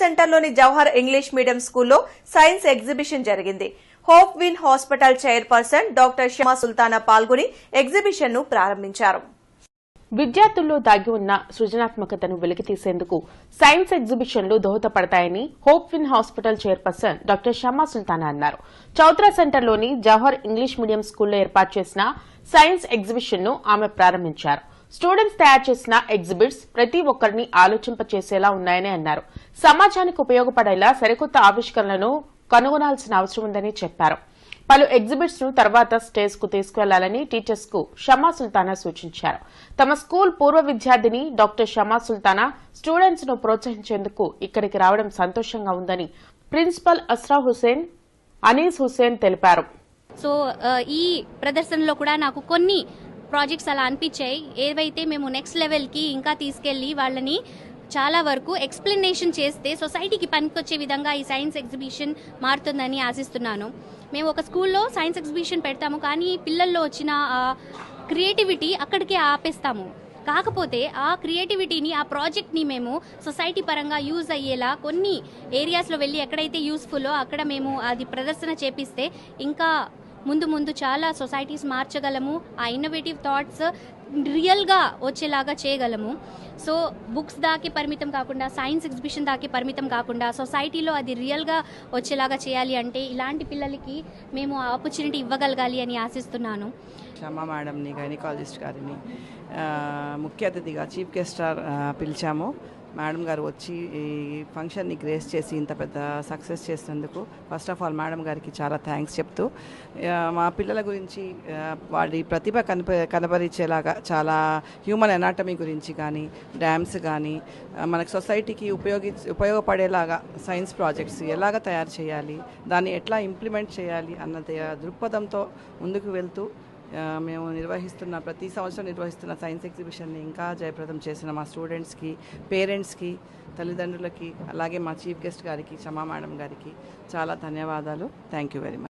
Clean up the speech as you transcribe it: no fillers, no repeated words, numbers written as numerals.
సెంటర్లోని Jawahar English medium స్కూల్లో science exhibition జరిగింది. Hope win hospital chairperson doctor Shama Sultana పాల్గొని ఎగ్జిబిషన్ ను ప్రారంభించారు. విద్యార్థుల్లో దాగి ఉన్న సృజనాత్మకతను వెలికితీసేందుకు సైన్స్ ఎగ్జిబిషన్లు దోహదపడతాయని hope win hospital chairperson doctor Shama Sultana అన్నారు. చౌత్రా సెంటర్లోని జవహర్ ఇంగ్లీష్ మీడియం స్కూల్లో ఏర్పాటు చేసిన సైన్స్ ఎగ్జిబిషన్ ను ఆమె ప్రారంభించారు. స్టూడెంట్స్ తయారు చేసిన ఎగ్జిబిట్స్ ప్రతి ఒక్కరిని ఆలోచింపచేసేలా ఉన్నాయని అన్నారు. సమాజానికి ఉపయోగపడేలా సరికొత్త ఆవిష్కరణలను కనుగొనాల్సిన అవసరం ఉందని చెప్పారు. పలు ఎగ్జిబిట్స్ ను తర్వాత స్టేజ్ కు తీసుకువెళ్లాలని టీచర్స్ కు షమా సుల్తానా సూచించారు. తమ స్కూల్ పూర్వ విద్యార్థిని డాక్టర్ షమా సుల్తానా స్టూడెంట్స్ ను ప్రోత్సహించేందుకు ఇక్కడికి రావడం సంతోషంగా ఉందని ప్రిన్సిపల్ అస్రా హుసేన్, అనీస్ హుసేన్ తెలిపారు. సో ఈ ప్రదర్శనలో కూడా నాకు కొన్ని ప్రాజెక్ట్స్ అలా అనిపించాయి. ఏవైతే మేము నెక్స్ట్ లెవెల్కి ఇంకా తీసుకెళ్లి వాళ్ళని చాలా వరకు ఎక్స్ప్లెనేషన్ చేస్తే సొసైటీకి పనికొచ్చే విధంగా ఈ సైన్స్ ఎగ్జిబిషన్ మారుతుందని ఆశిస్తున్నాను. మేము ఒక స్కూల్లో సైన్స్ ఎగ్జిబిషన్ పెడతాము, కానీ పిల్లల్లో వచ్చిన క్రియేటివిటీ అక్కడికే ఆపేస్తాము. కాకపోతే ఆ క్రియేటివిటీని, ఆ ప్రాజెక్ట్ని మేము సొసైటీ పరంగా యూజ్ అయ్యేలా కొన్ని ఏరియాస్లో వెళ్ళి ఎక్కడైతే యూస్ఫుల్లో అక్కడ మేము అది ప్రదర్శన చేపిస్తే ఇంకా ముందు చాలా సొసైటీస్ మార్చగలము. ఆ ఇన్నోవేటివ్ థాట్స్ రియల్గా వచ్చేలాగా చేయగలము. సో బుక్స్ దాకే పరిమితం కాకుండా, సైన్స్ ఎగ్జిబిషన్ దాకే పరిమితం కాకుండా సొసైటీలో అది రియల్గా వచ్చేలాగా చేయాలి అంటే ఇలాంటి పిల్లలకి మేము ఆపర్చునిటీ ఇవ్వగలగాలి అని ఆశిస్తున్నాను. షమా మేడంని, గైనకాలజిస్ట్ గారిని ముఖ్య అతిథిగా చీఫ్ గెస్ట్ పిలిచాము. మేడం గారు వచ్చి ఈ ఫంక్షన్ని గ్రేస్ చేసి ఇంత పెద్ద సక్సెస్ చేసినందుకు ఫస్ట్ ఆఫ్ ఆల్ మేడం గారికి చాలా థ్యాంక్స్ చెప్తూ, మా పిల్లల గురించి వాడి ప్రతిభ కనపరిచేలాగా చాలా హ్యూమన్ ఎనాటమీ గురించి కానీ, డ్యామ్స్ కానీ, మనకు సొసైటీకి ఉపయోగపడేలాగా సైన్స్ ప్రాజెక్ట్స్ ఎలాగ తయారు చేయాలి, దాన్ని ఎట్లా ఇంప్లిమెంట్ చేయాలి అన్నది దృక్పథంతో ముందుకు వెళ్తూ మేము ప్రతి సంవత్సరం నిర్వహిస్తున్న సైన్స్ ఎగ్జిబిషన్ని ఇంకా జయప్రదం చేసిన మా స్టూడెంట్స్కి, పేరెంట్స్కి, తల్లిదండ్రులకి, అలాగే మా చీఫ్ గెస్ట్ గారికి, షమా మేడం గారికి చాలా ధన్యవాదాలు. Thank you very much.